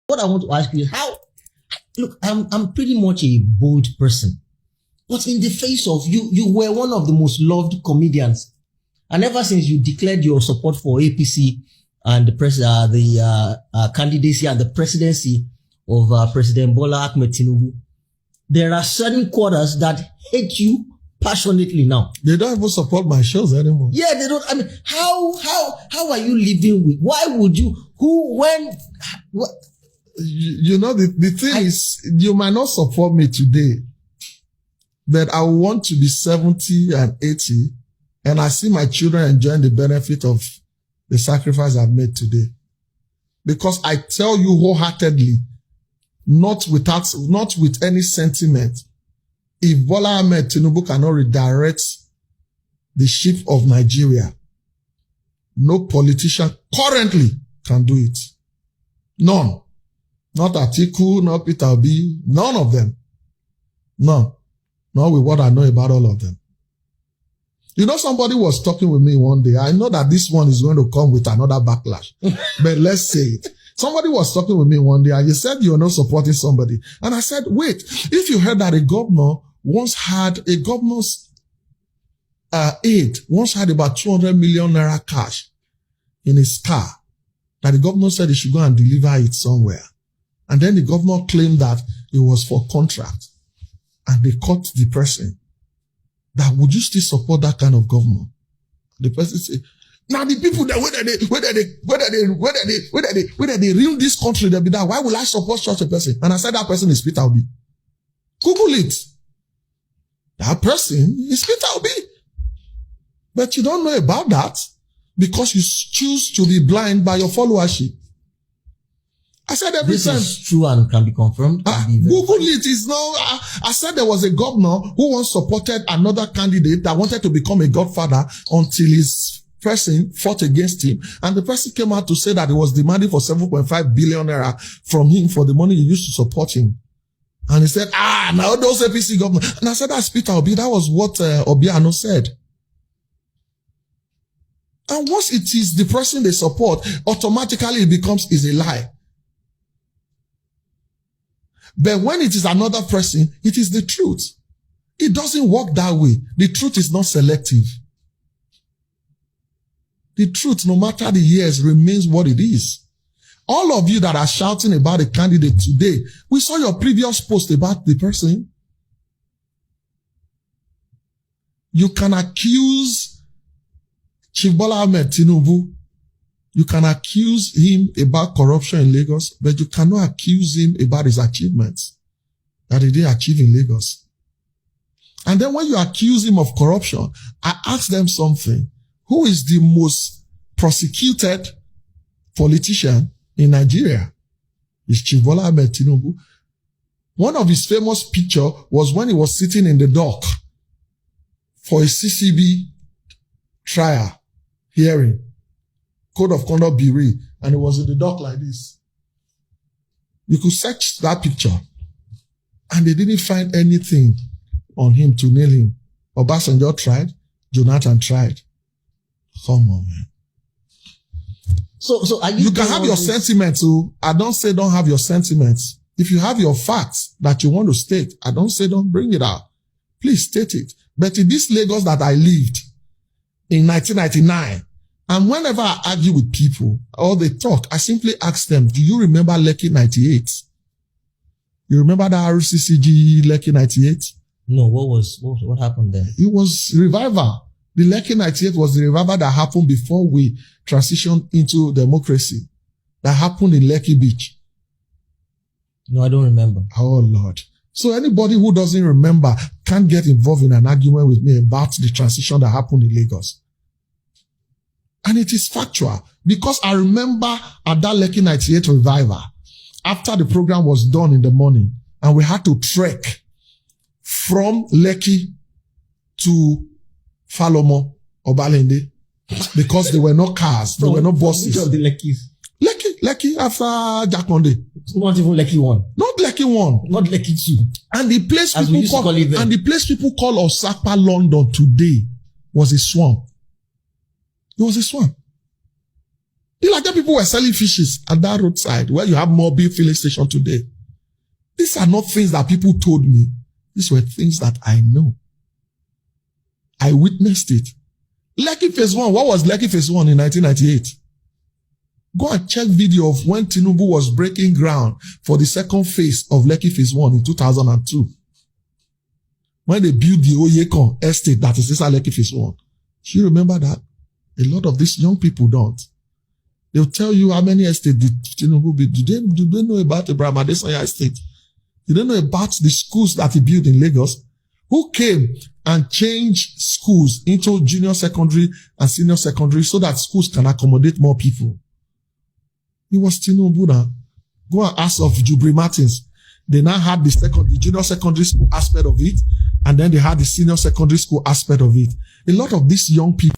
What I want to ask you is look, I'm pretty much a bold person. But in the face of you were one of the most loved comedians. And ever since you declared your support for APC and the candidacy and the presidency of President Bola Ahmed Tinubu, there are certain quarters that hate you passionately now. They don't even support my shows anymore. Yeah, they don't. I mean, how are you living with? Why would you? What? You know, the thing is, you might not support me today, but I want to be 70 and 80, and I see my children enjoying the benefit of the sacrifice I've made today. Because I tell you wholeheartedly, not with any sentiment, if Bola Ahmed Tinubu cannot redirect the ship of Nigeria, no politician currently can do it. None. Not Atiku, not Peter Obi, none of them. None. Not with what I know about all of them. You know, somebody was talking with me one day. I know that this one is going to come with another backlash, but let's say it. Somebody was talking with me one day and he said you're not supporting somebody. And I said, wait, if you heard that a governor once had a governor's aide, once had about 200 million naira cash in his car, that the governor said he should go and deliver it somewhere. And then the governor claimed that it was for contract. And they caught the person. That would you still support that kind of governor? The person said, now the people that whether they ruin this country, they'll be that. Why will I support such a person? And I said that person is Peter Obi. Google it. That person is Peter Obi. But you don't know about that because you choose to be blind by your followership. I said every this time. This is true and can be confirmed. Google it. Is no. I said there was a governor who once supported another candidate that wanted to become a godfather until his person fought against him. And the person came out to say that he was demanding for 7.5 billion naira from him for the money he used to support him. And he said, now those APC governor. And I said, that's Peter Obi. That was what Obiano said. And once it is the person they support, automatically it becomes is a lie. But when it is another person, it is the truth. It doesn't work that way. The truth is not selective. The truth, no matter the years, remains what it is. All of you that are shouting about a candidate today, we saw your previous post about the person. You can accuse Chief Bola Ahmed Tinubu. You can accuse him about corruption in Lagos, but you cannot accuse him about his achievements that he didn't achieve in Lagos. And then when you accuse him of corruption, I ask them something. Who is the most prosecuted politician in Nigeria? It's Chief Bola Ahmed Tinubu. One of his famous pictures was when he was sitting in the dock for a CCB trial hearing. Code of Conduct Bureau, and it was in the dock like this. You could search that picture, and they didn't find anything on him to nail him. Obasanjo tried, Jonathan tried. Come on, man. So are you can have your sentiments. So I don't say don't have your sentiments. If you have your facts that you want to state, I don't say don't bring it out. Please state it. But in this Lagos that I lived in 1999, and whenever I argue with people or they talk, I simply ask them, do you remember Lekki 98? You remember the RCCG Lekki 98? No, what happened there? It was revival. The Lekki 98 was the revival that happened before we transitioned into democracy. That happened in Lekki Beach. No, I don't remember. Oh, Lord. So anybody who doesn't remember can't get involved in an argument with me about the transition that happened in Lagos. And it is factual because I remember at that Lekki 98 revival, after the program was done in the morning and we had to trek from Lekki to Falomo or Balende because there were no cars, there were no buses. Which of the Lekkis? Lekki after Jakonde. Not even Lekki 1. Not Lekki 1. Not Lekki 2. And the place As people call Osapa London today was a swamp. It was a swamp. You like that people were selling fishes at that roadside where you have Mobile filling station today. These are not things that people told me. These were things that I know. I witnessed it. Lekki Phase 1. What was Lekki Phase 1 in 1998? Go and check video of when Tinubu was breaking ground for the second phase of Lekki Phase 1 in 2002. When they built the Oyekon estate that is inside Lekki Phase 1. Do you remember that? A lot of these young people don't. They'll tell you how many estates did Tinubu build. Do they know about Abraham Adesanya estate? Do they know about the schools that he built in Lagos? Who came and changed schools into junior secondary and senior secondary so that schools can accommodate more people? It was Tinubu now. Go and ask of Jubri Martins. They now had the junior secondary school aspect of it, and then they had the senior secondary school aspect of it. A lot of these young people